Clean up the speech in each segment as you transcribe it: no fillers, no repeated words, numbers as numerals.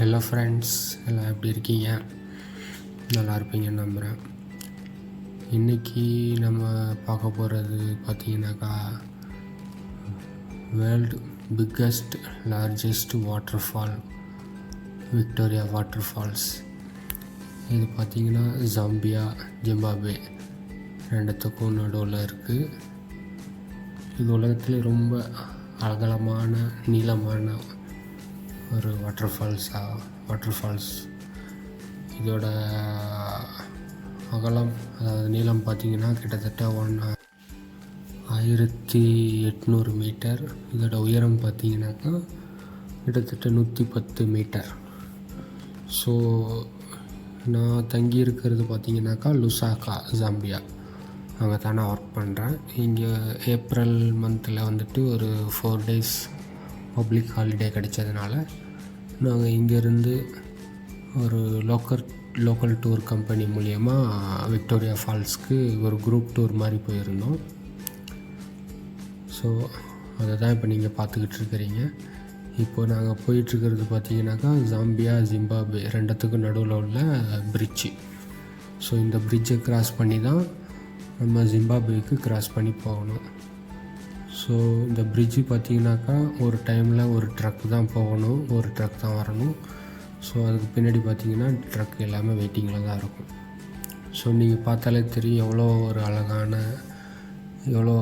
Hello friends, எல்லாம் எப்படி இருக்கீங்க? நல்லா இருப்பீங்கன்னு நம்புகிறேன். இன்றைக்கி நம்ம பார்க்க போகிறது பார்த்திங்கனாக்கா world biggest largest water fall, Victoria water falls. இது பார்த்திங்கன்னா ஜாம்பியா, ஜிம்பாப்வே ரெண்டுத்துக்கும் நடுவில் இருக்குது. இது உலகத்தில் ரொம்ப அகலமான நீளமான ஒரு வாட்டர் ஃபால்ஸ். இதோட அகலம், அதாவது நீளம் பார்த்திங்கன்னா கிட்டத்தட்ட 1800 மீட்டர். இதோட உயரம் பார்த்திங்கனாக்கா கிட்டத்தட்ட 110 மீட்டர். ஸோ நான் தங்கி இருக்கிறது பார்த்திங்கனாக்கா லுசாக்கா, ஜாம்பியா. அங்கே தான் நான் ஒர்க் பண்ணுறேன். இங்கே ஏப்ரல் மந்தில் வந்துட்டு ஒரு 4 days பப்ளிக் ஹாலிடே கிடைச்சதுனால நாங்கள் இங்கேருந்து ஒரு லோக்கல் டூர் கம்பெனி மூலயமா விக்டோரியா ஃபால்ஸ்க்கு ஒரு குரூப் டூர் மாதிரி போயிருந்தோம். ஸோ அதை தான் இப்போ நீங்கள் பார்த்துக்கிட்டு இருக்கிறீங்க. இப்போது நாங்கள் போயிட்டுருக்கிறது பார்த்திங்கனாக்கா ஜாம்பியா, ஜிம்பாப்வே ரெண்டுத்துக்கும் நடுவில் உள்ள பிரிட்ஜு. ஸோ இந்த பிரிட்ஜை கிராஸ் பண்ணி தான் நம்ம ஜிம்பாப்வேக்கு கிராஸ் பண்ணி போகணும். ஸோ இந்த பிரிட்ஜு பார்த்திங்கனாக்கா ஒரு டைமில் ஒரு ட்ரக் தான் போகணும், ஒரு ட்ரக் தான் வரணும். ஸோ அதுக்கு பின்னாடி பார்த்திங்கன்னா ட்ரக் எல்லாமே வெயிட்டிங்கில் தான் இருக்கும். ஸோ நீங்கள் பார்த்தாலே தெரியும் எவ்வளோ ஒரு அழகான, எவ்வளோ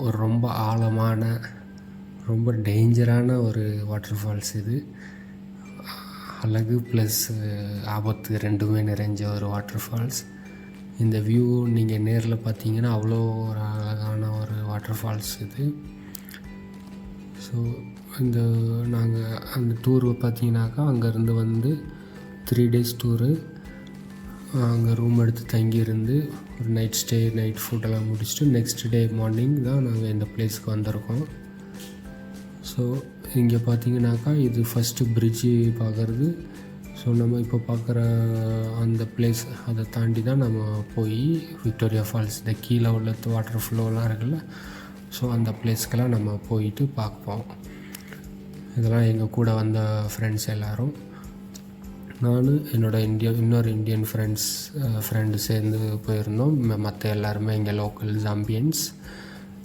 ஒரு ரொம்ப ஆழமான, ரொம்ப டேஞ்சரான ஒரு வாட்டர் ஃபால்ஸ். இது அழகு ப்ளஸ் ஆபத்து ரெண்டுமே நிறைஞ்ச ஒரு வாட்டர் ஃபால்ஸ். இந்த வியூ நீங்கள் நேரில் பார்த்தீங்கன்னா அவ்வளோ ஒரு அழகான ஒரு வாட்டர் ஃபால்ஸ் இது. ஸோ நாங்கள் அந்த டூர் பார்த்தீங்கன்னாக்கா அங்கேருந்து வந்து 3 days டூரு. அங்கே ரூம் எடுத்து தங்கியிருந்து ஒரு நைட் ஸ்டே, நைட் ஃபுட்டெல்லாம் முடிச்சுட்டு நெக்ஸ்ட் டே மார்னிங் தான் நாங்கள் இந்த பிளேஸ்க்கு வந்திருக்கோம். ஸோ இங்கே பார்த்தீங்கன்னாக்கா இது ஃபஸ்ட்டு பிரிட்ஜு பார்க்குறது. ஸோ நம்ம இப்போ பார்க்குற அந்த பிளேஸ், அதை தாண்டி தான் நம்ம போய் விக்டோரியா ஃபால்ஸ், இந்த கீழே உள்ள வாட்டர் ஃப்ளோலாம் இருக்குல்ல, ஸோ அந்த பிளேஸ்க்கெல்லாம் நம்ம போயிட்டு பார்ப்போம். இதெல்லாம் எங்கள் கூட வந்த ஃப்ரெண்ட்ஸ் எல்லோரும், நான் என்னோடய இன்னொரு இந்தியன் ஃப்ரெண்டு சேர்ந்து போயிருந்தோம். மற்ற எல்லாருமே இங்கே லோக்கல் ஜாம்பியன்ஸ்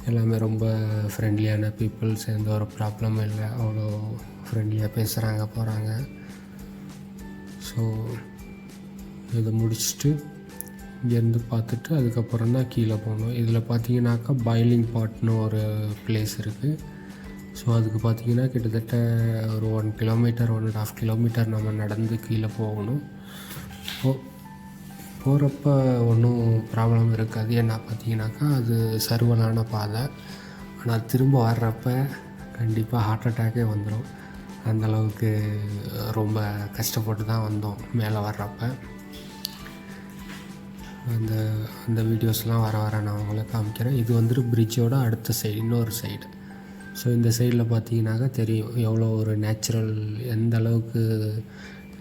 எல்லாமே ரொம்ப ஃப்ரெண்ட்லியான பீப்புள்ஸ். எந்த ஒரு ப்ராப்ளமும் இல்லை, அவ்வளோ ஃப்ரெண்ட்லியாக பேசுகிறாங்க, போகிறாங்க. ஸோ இதை முடிச்சுட்டு இங்கேருந்து பார்த்துட்டு அதுக்கப்புறம் தான் கீழே போகணும். இதில் பார்த்தீங்கன்னாக்கா பாய்லிங் பாட்னு ஒரு பிளேஸ் இருக்குது. ஸோ அதுக்கு பார்த்திங்கன்னா கிட்டத்தட்ட ஒரு 1 kilometer 1.5 kilometer நம்ம நடந்து கீழே போகணும். போகிறப்ப ஒன்றும் ப்ராப்ளம் இருக்காது. ஏன்னா பார்த்திங்கனாக்கா அது சர்வலான பாதை. ஆனால் திரும்ப வர்றப்ப கண்டிப்பாக ஹார்ட் அட்டாக்கே வந்துடும். அந்தளவுக்கு ரொம்ப கஷ்டப்பட்டு தான் வந்தோம் மேலே வர்றப்ப. அந்த வீடியோஸ்லாம் வர நான் உங்களுக்கு காமிக்கிறேன். இது வந்துட்டு பிரிட்ஜோட அடுத்த சைடு, இன்னொரு சைடு. ஸோ இந்த சைடில் பார்த்தீங்கன்னாக்கா தெரியும் எவ்வளோ ஒரு நேச்சுரல், எந்த அளவுக்கு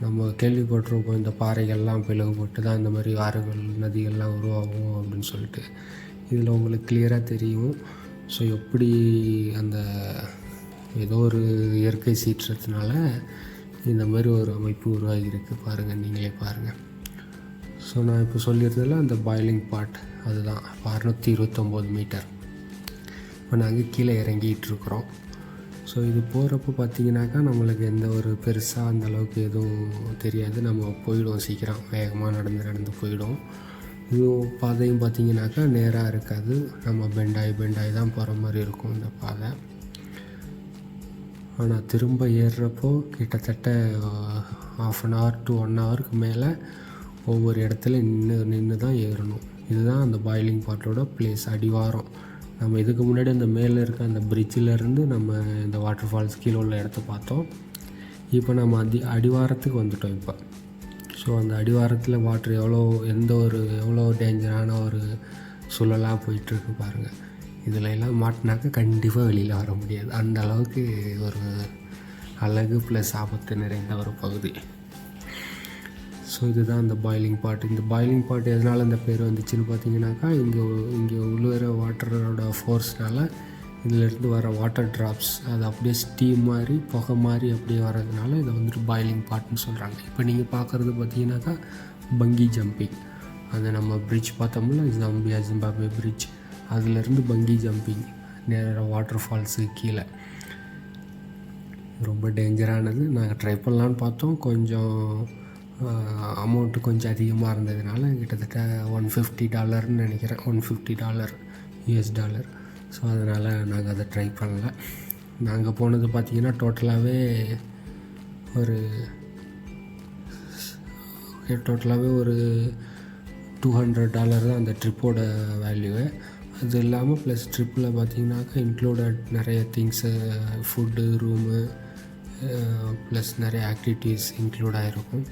நம்ம கேள்விப்பட்டிருப்போம் இந்த பாறைகள்லாம் பிளவுபட்டு தான் இந்த மாதிரி ஆறுகள், நதிகள்லாம் உருவாகும் அப்படின்னு சொல்லிட்டு. இதில் உங்களுக்கு கிளியராக தெரியும். ஸோ எப்படி அந்த ஏதோ ஒரு இயற்கை சீற்றத்தினால இந்த மாதிரி ஒரு அமைப்பு உருவாகியிருக்கு பாருங்கள், நீங்களே பாருங்கள். ஸோ நான் இப்போ சொல்லியிருந்ததில் அந்த பாய்லிங் பாட் அதுதான் 629 மீட்டர். இப்போ நாங்கள் கீழே இறங்கிட்டுருக்குறோம். ஸோ இது போகிறப்ப பார்த்திங்கனாக்கா நம்மளுக்கு எந்த ஒரு பெருசாக அந்தளவுக்கு எதுவும் தெரியாது. நம்ம போயிடுவோம், சீக்கிரம் வேகமாக நடந்து போயிடும். இதுவும் பாதையும் பார்த்திங்கனாக்கா நேராக இருக்காது, நம்ம பெண்டாய் தான் போகிற மாதிரி இருக்கும் இந்த பாதை. ஆனால் திரும்ப ஏறுறப்போ கிட்டத்தட்ட 1/2 hour to 1 hourக்கு மேலே ஒவ்வொரு இடத்துல நின்று தான் ஏறணும். இதுதான் அந்த பாய்லிங் பாட்டோட பிளேஸ், அடிவாரம். நம்ம இதுக்கு முன்னாடி அந்த மேலே இருக்க அந்த பிரிட்ஜிலேருந்து நம்ம இந்த வாட்டர் ஃபால்ஸ் கீழே உள்ள இடத்த பார்த்தோம். இப்போ நம்ம அடிவாரத்துக்கு வந்துட்டோம் இப்போ. ஸோ அந்த அடிவாரத்தில் வாட்டர் எவ்வளோ டேஞ்சரான ஒரு சூழலாக போயிட்டுருக்கு பாருங்கள். இதில் எல்லாம் மாட்டினாக்க கண்டிப்பாக வெளியில் வர முடியாது. அந்த அளவுக்கு ஒரு அழகு ப்ளஸ் ஆபத்து நிறைந்த ஒரு பகுதி. ஸோ இதுதான் அந்த பாய்லிங் பாட். இந்த பாய்லிங் பாட் எதனால் இந்த பேர் வந்துச்சுன்னு பார்த்தீங்கன்னாக்கா இங்கே உள்ளுற வாட்டரோட ஃபோர்ஸ்னால் இதிலேருந்து வர வாட்டர் ட்ராப்ஸ் அது அப்படியே ஸ்டீம் மாதிரி புகை மாதிரி அப்படியே வர்றதுனால இதை வந்துட்டு பாயிலிங் பாட்னு சொல்கிறாங்க. இப்போ நீங்கள் பார்க்குறது பார்த்தீங்கன்னாக்கா பங்கி ஜம்பிங், அது நம்ம பிரிட்ஜ் பார்த்தோம்ல ஜாம்பியா ஜிம்பாப்வே பிரிட்ஜ், அதுலேருந்து பங்கி ஜம்பிங் நேராக வாட்டர் ஃபால்ஸு கீழே. ரொம்ப டேஞ்சரானது. நாங்கள் ட்ரை பண்ணலான்னு பார்த்தோம், கொஞ்சம் அமௌண்ட்டு கொஞ்சம் அதிகமாக இருந்ததுனால கிட்டத்தட்ட $150 நினைக்கிறேன், $150 US. ஸோ அதனால் நாங்கள் அதை ட்ரை பண்ணல. நாங்கள் போனது பார்த்திங்கன்னா டோட்டலாகவே ஒரு $200 தான் அந்த ட்ரிப்போட வேல்யூவு. அது இல்லாமல் ப்ளஸ் ட்ரிப்பில் பார்த்திங்கனாக்கா இன்க்ளூடட் நிறைய திங்ஸு, ஃபுட்டு, ரூமு ப்ளஸ் நிறைய ஆக்டிவிட்டீஸ் இன்க்ளூட் ஆகிருக்கும்.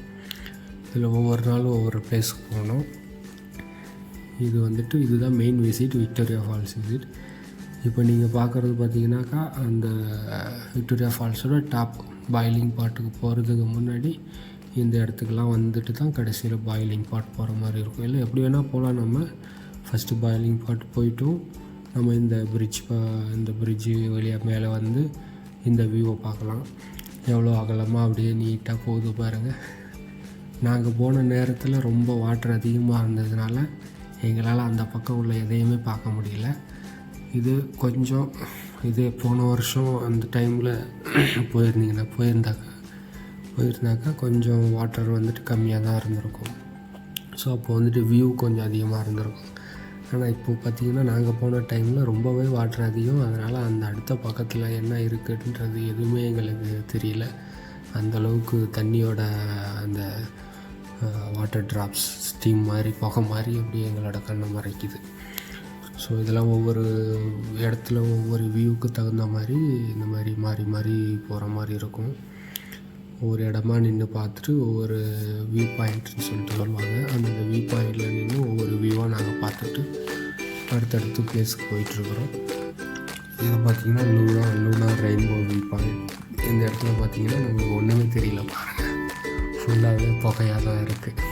இதில் ஒவ்வொரு நாளும் ஒவ்வொரு பிளேஸுக்கு போனோம். இதுதான் main visit, Victoria falls visit. இப்போ நீங்கள் பார்க்குறது பார்த்தீங்கன்னாக்கா அந்த விக்டோரியா ஃபால்ஸோட டாப் பாயிலிங் பாட்டுக்கு போகிறதுக்கு முன்னாடி இந்த இடத்துக்கெலாம் வந்துட்டு தான் கடைசியில் பாயிலிங் பாட் போகிற மாதிரி இருக்கும். இல்லை எப்படி வேணால் போகலாம். நம்ம ஃபஸ்ட்டு பாயிலிங் பாட் போயிட்டும் நம்ம இந்த பிரிட்ஜு வழியாக மேலே வந்து இந்த வியூவை பார்க்கலாம். எவ்வளோ அகலமாக அப்படியே நீட்டாக போகுது பாருங்கள். நாங்கள் போன நேரத்தில் ரொம்ப வாட்டர் அதிகமாக இருந்ததுனால எங்களால் அந்த பக்கம் உள்ள எதையுமே பார்க்க முடியல. இது போன வருஷம் அந்த டைமில் போயிருந்தாக்கா கொஞ்சம் வாட்டர் வந்துட்டு கம்மியாக தான் இருந்திருக்கும். ஸோ அப்போ வந்துட்டு வியூ கொஞ்சம் அதிகமாக இருந்திருக்கும். ஆனால் இப்போது பார்த்திங்கன்னா நாங்கள் போன டைமில் ரொம்பவே வாட்டர் அதிகம். அதனால் அந்த அடுத்த பக்கத்தில் என்ன இருக்குன்றது எதுவுமே எங்களுக்கு தெரியல. அந்தளவுக்கு தண்ணியோட அந்த வாட்டர் ட்ராப்ஸ் ஸ்டீம் மாதிரி புகை மாதிரி அப்படியே எங்களோட கண்ணை மறைக்குது. ஸோ இதெல்லாம் ஒவ்வொரு இடத்துல ஒவ்வொரு வியூவுக்கு தகுந்த மாதிரி இந்த மாதிரி மாறி மாறி போகிற மாதிரி இருக்கும். ஒவ்வொரு இடமா நின்று பார்த்துட்டு ஒவ்வொரு வியூ பாயிண்ட்னு சொல்லிட்டு சொல்லுவாங்க. அந்த வியூ பாயிண்டில் நின்று ஒவ்வொரு வியூவாக நாங்கள் பார்த்துட்டு அடுத்தடுத்து பிளேஸுக்கு போயிட்டுருக்குறோம். இதில் பார்த்திங்கன்னா லூனா ரெயின்போ வியூ பாயிண்ட். இந்த இடத்துல பார்த்திங்கன்னா நமக்கு ஒன்றுமே தெரியல பாருங்கள், ஃபுல்லாகவே புகையாக தான் இருக்குது.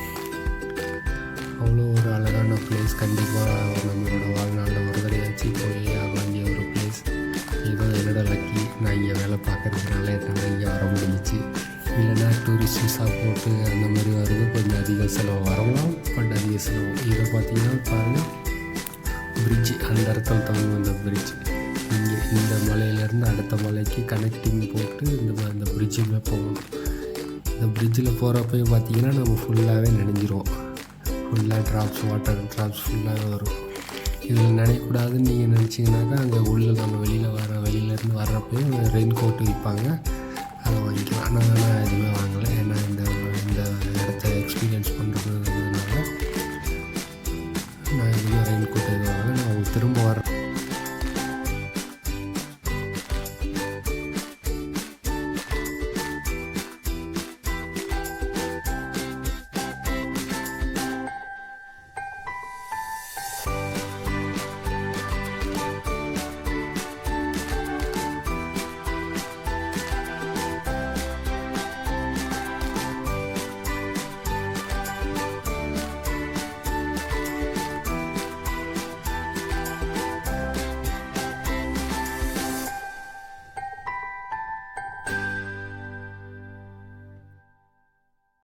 அவ்வளோ ஒரு அழகான பிளேஸ். கண்டிப்பாக நம்மளோட வாழ்நாளில் ஒரு தடையாச்சு போய் ஆக வேண்டிய ஒரு பிளேஸ். ஏதோ என்னோட லக்கி, நான் இங்கே வேலை பார்க்குறதுனால என்னால் இங்கே வர முடிஞ்சிச்சு. இல்லைனா டூரிஸ்ட் விசா போட்டு அந்த மாதிரி வருது, கொஞ்சம் அதிக செலவு வரலாம், பட் அதிக செலவு. இதை பார்த்திங்கன்னா பாருங்கள், பிரிட்ஜு அந்த இடத்துல தங்க அந்த பிரிட்ஜ் இங்கே இந்த மலையிலேருந்து அடுத்த மலைக்கு கனெக்டிங் போட்டு அந்த பிரிட்ஜுமே போகணும். இந்த பிரிட்ஜில் போகிறப்ப பார்த்திங்கன்னா நம்ம ஃபுல்லாகவே நனைஞ்சிருவோம். ஃபுல்லாக வாட்டர் ட்ராப்ஸ் ஃபுல்லாகவே வரும். இதில் நினைக்கூடாதுன்னு நீங்கள் நினச்சிங்கனாக்கா அங்கே உள்ள நம்ம வெளியிலேருந்து வர்றப்போ ரெயின் கோட்டு விற்பாங்க, அதை வாங்கிக்கலாம். நாங்கள்